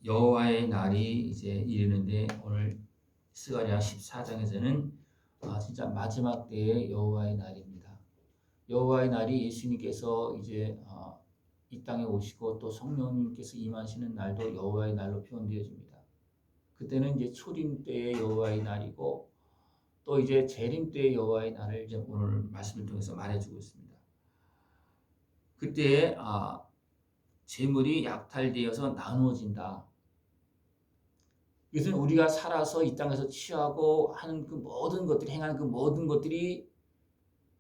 여호와의 날이 이제 이르는데 오늘 스가랴 14장에서는 진짜 마지막 때의 여호와의 날입니다. 여호와의 날이 예수님께서 이제 이 땅에 오시고 또 성령님께서 임하시는 날도 여호와의 날로 표현되어집니다. 그때는 이제 초림 때의 여호와의 날이고 또 이제 재림 때의 여호와의 날을 이제 오늘 말씀을 통해서 말해주고 있습니다. 그때 재물이 약탈되어서 나누어진다. 이것은 우리가 살아서 이 땅에서 취하고 하는 그 모든 것들이 행하는 그 모든 것들이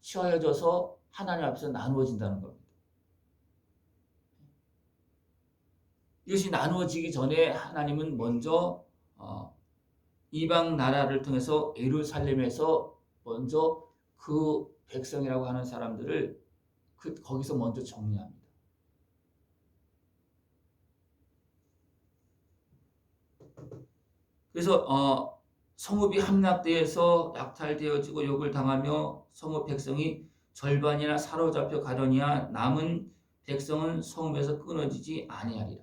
취하여져서 하나님 앞에서 나누어진다는 겁니다. 이것이 나누어지기 전에 하나님은 먼저 이방 나라를 통해서 예루살렘에서 먼저 그 백성이라고 하는 사람들을 거기서 먼저 정리합니다. 그래서 성읍이 함락되어서 약탈되어지고 욕을 당하며 성읍 백성이 절반이나 사로잡혀 가려니와 남은 백성은 성읍에서 끊어지지 아니하리라.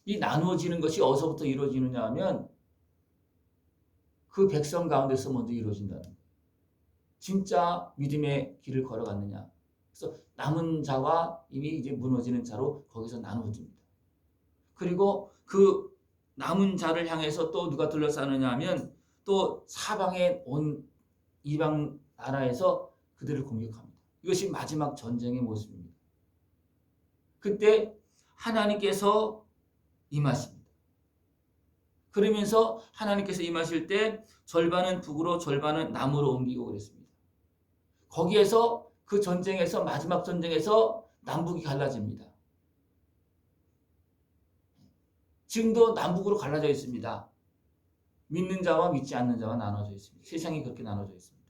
이 나누어지는 것이 어디서부터 이루어지느냐 하면 그 백성 가운데서 먼저 이루어진다는 거예요. 진짜 믿음의 길을 걸어갔느냐. 그래서 남은 자와 이미 이제 무너지는 자로 거기서 나누어집니다. 그리고 그 남은 자를 향해서 또 누가 둘러싸느냐 하면 또 사방에 온 이방 나라에서 그들을 공격합니다. 이것이 마지막 전쟁의 모습입니다. 그때 하나님께서 임하십니다. 그러면서 하나님께서 임하실 때 절반은 북으로 절반은 남으로 옮기고 그랬습니다. 거기에서 그 전쟁에서 마지막 전쟁에서 남북이 갈라집니다. 지금도 남북으로 갈라져 있습니다. 믿는 자와 믿지 않는 자가 나눠져 있습니다. 세상이 그렇게 나눠져 있습니다.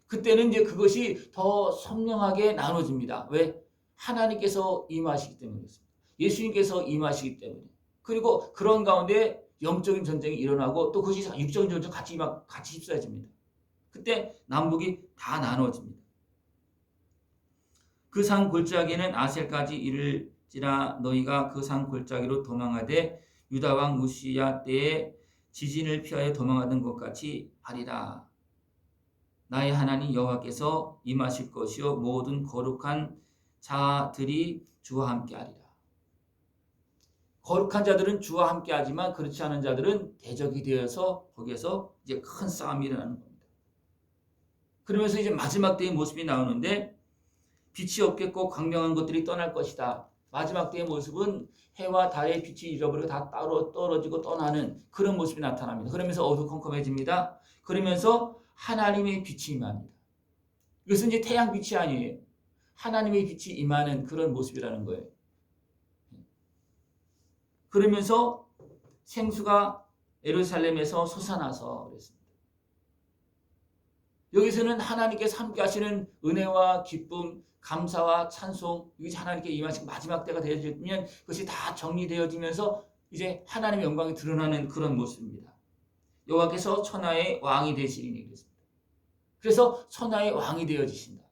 그때는 이제 그것이 더 선명하게 나눠집니다. 왜? 하나님께서 임하시기 때문에 그렇습니다. 예수님께서 임하시기 때문에. 그리고 그런 가운데 영적인 전쟁이 일어나고 또 그것이 육적인 전쟁 같이 휩싸여집니다. 그때 남북이 다 나눠집니다. 그 산 골짜기는 아셀까지 이를지라 너희가 그 산 골짜기로 도망하되 유다 왕 우시야 때에 지진을 피하여 도망하던 것 같이 하리라. 나의 하나님 여호와께서 임하실 것이요 모든 거룩한 자들이 주와 함께하리라. 거룩한 자들은 주와 함께하지만 그렇지 않은 자들은 대적이 되어서 거기에서 이제 큰 싸움이 일어나는 겁니다. 그러면서 이제 마지막 때의 모습이 나오는데 빛이 없겠고 광명한 것들이 떠날 것이다. 마지막 때의 모습은 해와 달의 빛이 잃어버리고 다 따로 떨어지고 떠나는 그런 모습이 나타납니다. 그러면서 어두컴컴해집니다. 그러면서 하나님의 빛이 임합니다. 이것은 이제 태양 빛이 아니에요. 하나님의 빛이 임하는 그런 모습이라는 거예요. 그러면서 생수가 예루살렘에서 솟아나서 그랬습니다. 여기서는 하나님께서 함께 하시는 은혜와 기쁨, 감사와 찬송, 이것이 하나님께 임하신 마지막 때가 되어지면 그것이 다 정리되어지면서 이제 하나님의 영광이 드러나는 그런 모습입니다. 여호와께서 천하의 왕이 되시리니 그랬습니다. 그래서 천하의 왕이 되어지신다.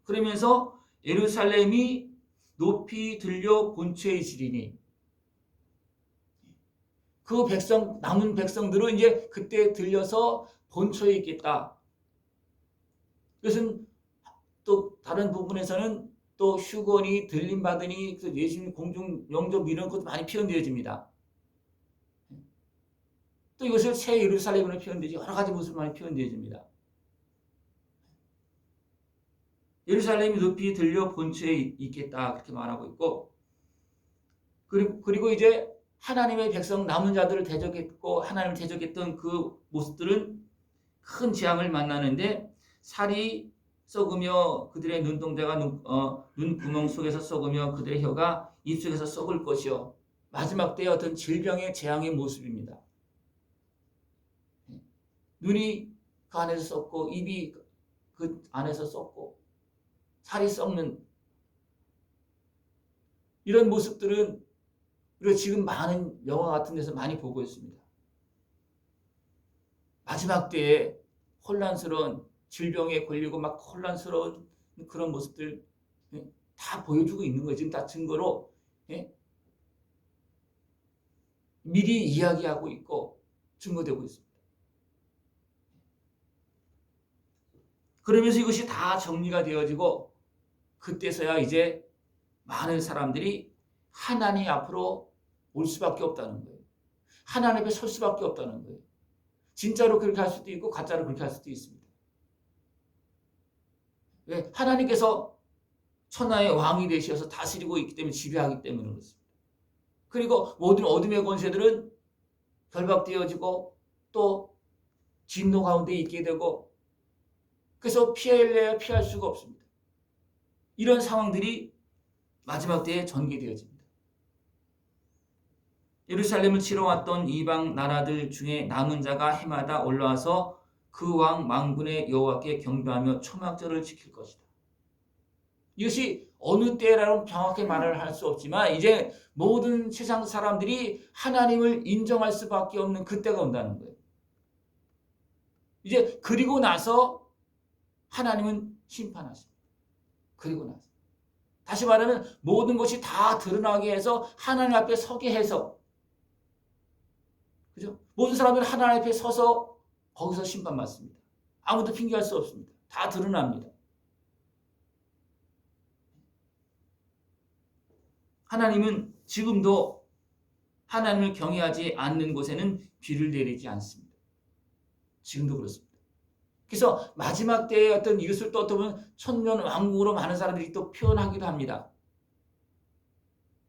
그러면서 예루살렘이 높이 들려 본처에 있으리니 그 백성, 남은 백성들은 이제 그때 들려서 본처에 있겠다. 이것은 또 다른 부분에서는 또 휴건이 들림받으니 예수님 공중 영접 이런 것도 많이 표현되어집니다. 또 이것을 새 예루살렘으로 표현되지 여러 가지 모습으로 많이 표현되어집니다. 예루살렘이 높이 들려 본처에 있겠다 그렇게 말하고 있고 그리고 이제 하나님의 백성 남은 자들을 대적했고 하나님을 대적했던 그 모습들은 큰 재앙을 만나는데 살이 썩으며 그들의 눈동자가 눈구멍 속에서 썩으며 그들의 혀가 입속에서 썩을 것이요. 마지막 때의 어떤 질병의 재앙의 모습입니다. 눈이 그 안에서 썩고 입이 그 안에서 썩고 살이 썩는 이런 모습들은 우리가 지금 많은 영화 같은 데서 많이 보고 있습니다. 마지막 때에 혼란스러운 질병에 걸리고 막 혼란스러운 그런 모습들 다 보여주고 있는 거예요. 지금 다 증거로 예? 미리 이야기하고 있고 증거되고 있습니다. 그러면서 이것이 다 정리가 되어지고 그때서야 이제 많은 사람들이 하나님 앞으로 올 수밖에 없다는 거예요. 하나님 앞에 설 수밖에 없다는 거예요. 진짜로 그렇게 할 수도 있고 가짜로 그렇게 할 수도 있습니다. 왜? 하나님께서 천하의 왕이 되셔서 다스리고 있기 때문에 지배하기 때문에 그렇습니다. 그리고 모든 어둠의 권세들은 결박되어지고 또 진노 가운데 있게 되고 그래서 피할래야 피할 수가 없습니다. 이런 상황들이 마지막 때에 전개되어집니다. 예루살렘을 치러 왔던 이방 나라들 중에 남은 자가 해마다 올라와서 그 왕 만군의 여호와께 경배하며 초막절을 지킬 것이다. 이것이 어느 때라는 정확히 말을 할 수 없지만 이제 모든 세상 사람들이 하나님을 인정할 수밖에 없는 그때가 온다는 거예요. 이제 그리고 나서 하나님은 심판하십니다. 그리고 나서 다시 말하면 모든 것이 다 드러나게 해서 하나님 앞에 서게 해서 그죠? 모든 사람들은 하나님 앞에 서서 거기서 심판받습니다. 아무도 핑계할 수 없습니다. 다 드러납니다. 하나님은 지금도 하나님을 경외하지 않는 곳에는 비를 내리지 않습니다. 지금도 그렇습니다. 그래서 마지막 때의 어떤 이것을 또 보면 천년 왕국으로 많은 사람들이 또 표현하기도 합니다.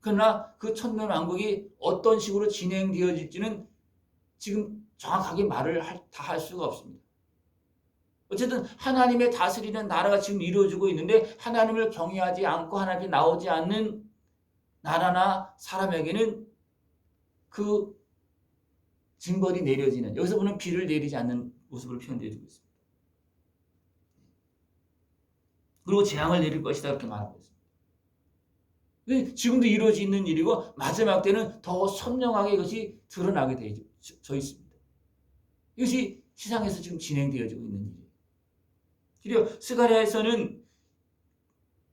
그러나 그 천년 왕국이 어떤 식으로 진행되어질지는 지금 정확하게 말을 다 할 수가 없습니다. 어쨌든 하나님의 다스리는 나라가 지금 이루어지고 있는데 하나님을 경외하지 않고 하나님 앞에 나오지 않는 나라나 사람에게는 그 징벌이 내려지는 여기서 보면 비를 내리지 않는 모습으로 표현되어지고 있습니다. 그리고 재앙을 내릴 것이다 이렇게 말하고 있습니다. 지금도 이루어지는 일이고 마지막 때는 더 선명하게 이것이 드러나게 되어 있습니다. 이것이 세상에서 지금 진행되어지고 있는 일이에요. 그리고 스가랴에서는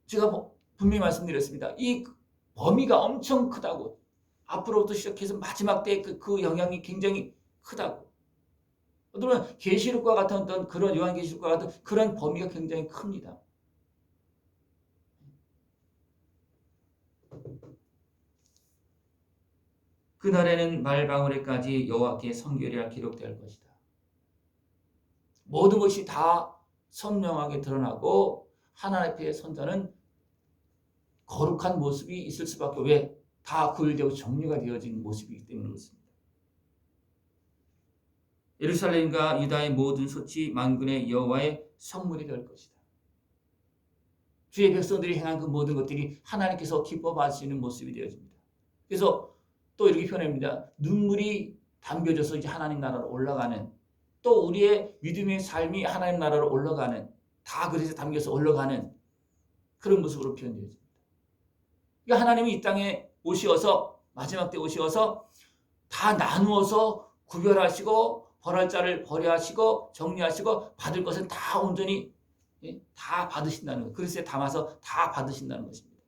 제가 분명히 말씀드렸습니다. 이 범위가 엄청 크다고 앞으로부터 시작해서 마지막 때 그 영향이 굉장히 크다고. 어쩌면 계시록과 같은 어떤 그런 요한계시록과 같은 그런 범위가 굉장히 큽니다. 그날에는 말방울에까지 여호와께 성결이라 기록될 것이다. 모든 것이 다 선명하게 드러나고 하나님 앞에 선 자는 거룩한 모습이 있을 수밖에 왜? 다 구별되고 정리가 되어진 모습이기 때문에 그렇습니다. 예루살렘과 유다의 모든 솥이 만군의 여호와의 성물이 될 것이다. 주의 백성들이 행한 그 모든 것들이 하나님께서 기뻐 받으시는 모습이 되어집니다. 그래서 또 이렇게 표현합니다. 눈물이 담겨져서 이제 하나님 나라로 올라가는 또 우리의 믿음의 삶이 하나님 나라로 올라가는 다 그래서 담겨서 올라가는 그런 모습으로 표현되어집니다. 그러니까 하나님이 이 땅에 오시어서 마지막 때 오시어서 다 나누어서 구별하시고 벌할 자를 벌하시고 정리하시고 받을 것은 다 온전히 다 받으신다는 거예요. 그릇에 담아서 다 받으신다는 것입니다.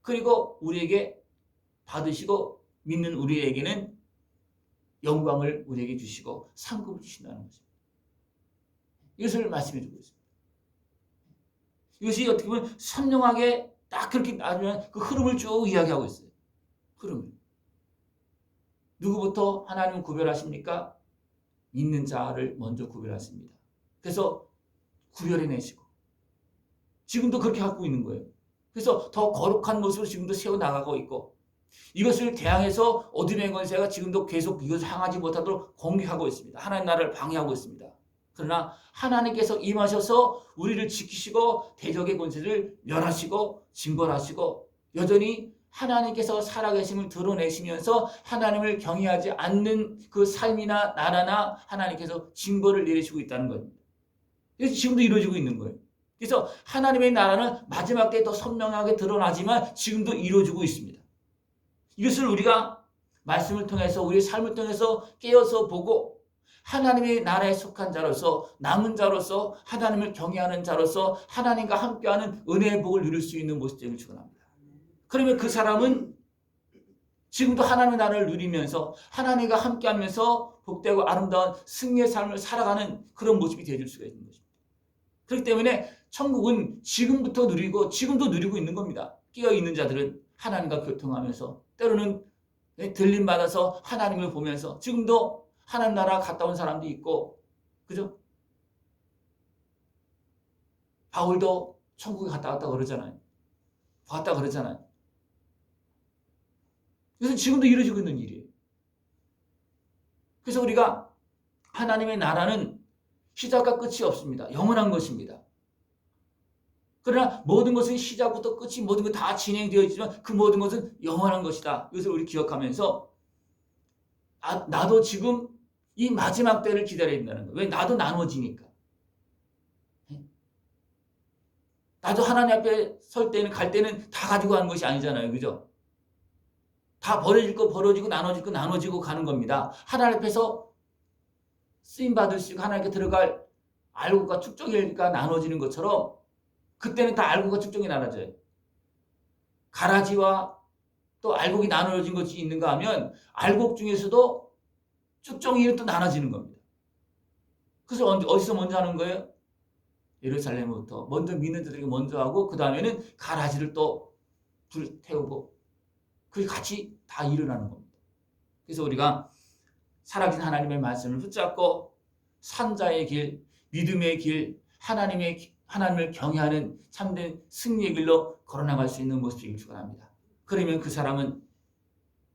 그리고 우리에게 받으시고 믿는 우리에게는 영광을 우리에게 주시고 상급을 주신다는 것입니다. 이것을 말씀해 주고 있습니다. 이것이 어떻게 보면 선명하게 딱 그렇게 나누면 그 흐름을 쭉 이야기하고 있어요. 흐름을. 누구부터 하나님을 구별하십니까? 믿는 자를 먼저 구별하십니다. 그래서 구별해내시고 지금도 그렇게 하고 있는 거예요. 그래서 더 거룩한 모습으로 지금도 세워나가고 있고 이것을 대항해서 어둠의 권세가 지금도 계속 이것을 향하지 못하도록 공격하고 있습니다. 하나님 나라를 방해하고 있습니다. 그러나 하나님께서 임하셔서 우리를 지키시고 대적의 권세를 멸하시고 징벌하시고 여전히 하나님께서 살아계심을 드러내시면서 하나님을 경외하지 않는 그 삶이나 나라나 하나님께서 징벌을 내리시고 있다는 겁니다. 그래서 지금도 이루어지고 있는 거예요. 그래서 하나님의 나라는 마지막 때 더 선명하게 드러나지만 지금도 이루어지고 있습니다. 이것을 우리가 말씀을 통해서 우리의 삶을 통해서 깨어서 보고 하나님의 나라에 속한 자로서 남은 자로서 하나님을 경외하는 자로서 하나님과 함께하는 은혜의 복을 누릴 수 있는 모습들을 축원합니다. 그러면 그 사람은 지금도 하나님의 나라를 누리면서 하나님과 함께하면서 복되고 아름다운 승리의 삶을 살아가는 그런 모습이 되어줄 수가 있는 것입니다. 그렇기 때문에 천국은 지금부터 누리고 지금도 누리고 있는 겁니다. 깨어있는 자들은 하나님과 교통하면서 때로는 들림받아서 하나님을 보면서 지금도 하나님 나라 갔다 온 사람도 있고, 그죠? 바울도 천국에 갔다 왔다 그러잖아요. 갔다 그러잖아요. 그래서 지금도 이루어지고 있는 일이에요. 그래서 우리가 하나님의 나라는 시작과 끝이 없습니다. 영원한 것입니다. 그러나 모든 것은 시작부터 끝이 모든 것 다 진행되어 있지만 그 모든 것은 영원한 것이다. 이것을 우리 기억하면서 나도 지금 이 마지막 때를 기다려야 된다는 거예요. 왜? 나도 나눠지니까. 나도 하나님 앞에 설 때는 갈 때는 다 가지고 가는 것이 아니잖아요. 그죠? 다 버려질 거 버려지고 나눠질 거 나눠지고 가는 겁니다. 하나님 앞에서 쓰임받을 수 있고 하나님께 들어갈 알곡과 축적일가 나눠지는 것처럼 그때는 다 알곡과 축적이 나눠져요. 가라지와 또 알곡이 나눠진 것이 있는가 하면 알곡 중에서도 축종이 또 나눠지는 겁니다. 그래서 어디서 먼저 하는 거예요? 예루살렘부터 먼저 믿는 자들에게 먼저 하고 그 다음에는 가라지를 또 불 태우고 그게 같이 다 일어나는 겁니다. 그래서 우리가 살아계신 하나님의 말씀을 붙잡고 산자의 길, 믿음의 길, 하나님을 경외하는 참된 승리의 길로 걸어나갈 수 있는 모습이길 축원합니다. 그러면 그 사람은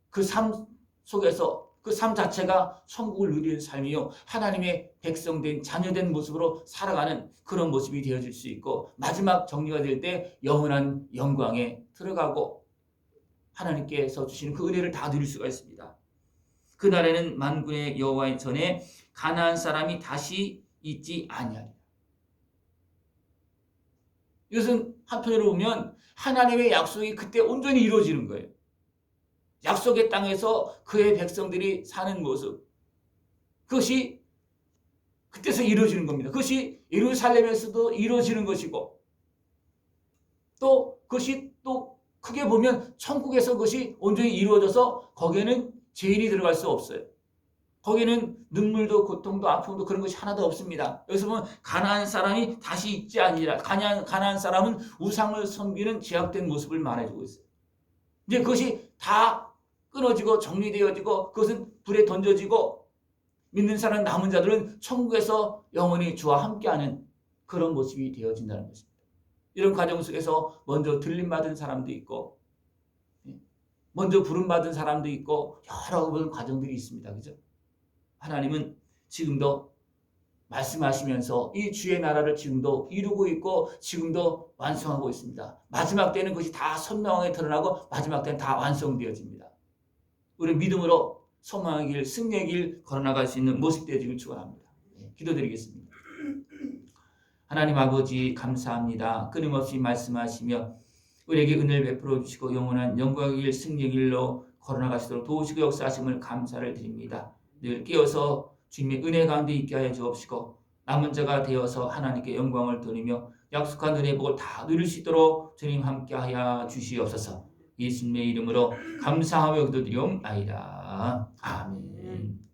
그 삶 속에서 그 삶 자체가 천국을 누리는 삶이요 하나님의 백성된 자녀된 모습으로 살아가는 그런 모습이 되어질 수 있고 마지막 정리가 될 때 영원한 영광에 들어가고 하나님께서 주시는 그 은혜를 다 누릴 수가 있습니다. 그날에는 만군의 여호와의 전에 가나안 사람이 다시 있지 아니하리라. 이것은 한편으로 보면 하나님의 약속이 그때 온전히 이루어지는 거예요. 약속의 땅에서 그의 백성들이 사는 모습, 그것이 그때서 이루어지는 겁니다. 그것이 예루살렘에서도 이루어지는 것이고 또 그것이 또 크게 보면 천국에서 그것이 온전히 이루어져서 거기에는 죄인이 들어갈 수 없어요. 거기는 눈물도 고통도 아픔도 그런 것이 하나도 없습니다. 여기서 보면 가나안 사람이 다시 있지 아니라 가나안 사람은 우상을 섬기는 죄악된 모습을 말해주고 있어요. 이제 그것이 다 끊어지고 정리되어지고 그것은 불에 던져지고 믿는 사람 남은 자들은 천국에서 영원히 주와 함께하는 그런 모습이 되어진다는 것입니다. 이런 과정 속에서 먼저 들림받은 사람도 있고 먼저 부름받은 사람도 있고 여러 과정들이 있습니다. 그죠? 하나님은 지금도 말씀하시면서 이 주의 나라를 지금도 이루고 있고 지금도 완성하고 있습니다. 마지막 때는 그것이 다 선명하게 드러나고 마지막 때는 다 완성되어집니다. 우리 믿음으로 소망의 길, 승리의 길 걸어나갈 수 있는 모습 되어지길 축원합니다. 기도드리겠습니다. 하나님 아버지 감사합니다. 끊임없이 말씀하시며 우리에게 은혜를 베풀어 주시고 영원한 영광의 길, 승리의 길로 걸어나가시도록 도우시고 역사하심을 감사를 드립니다. 늘 깨어서 주님의 은혜 가운데 있게 하여 주옵시고 남은 자가 되어서 하나님께 영광을 돌리며 약속한 은혜의 복을 다 누릴 수 있도록 주님 함께 하여 주시옵소서. 예수님의 이름으로 감사하며 기도드리옵나이다. 아멘.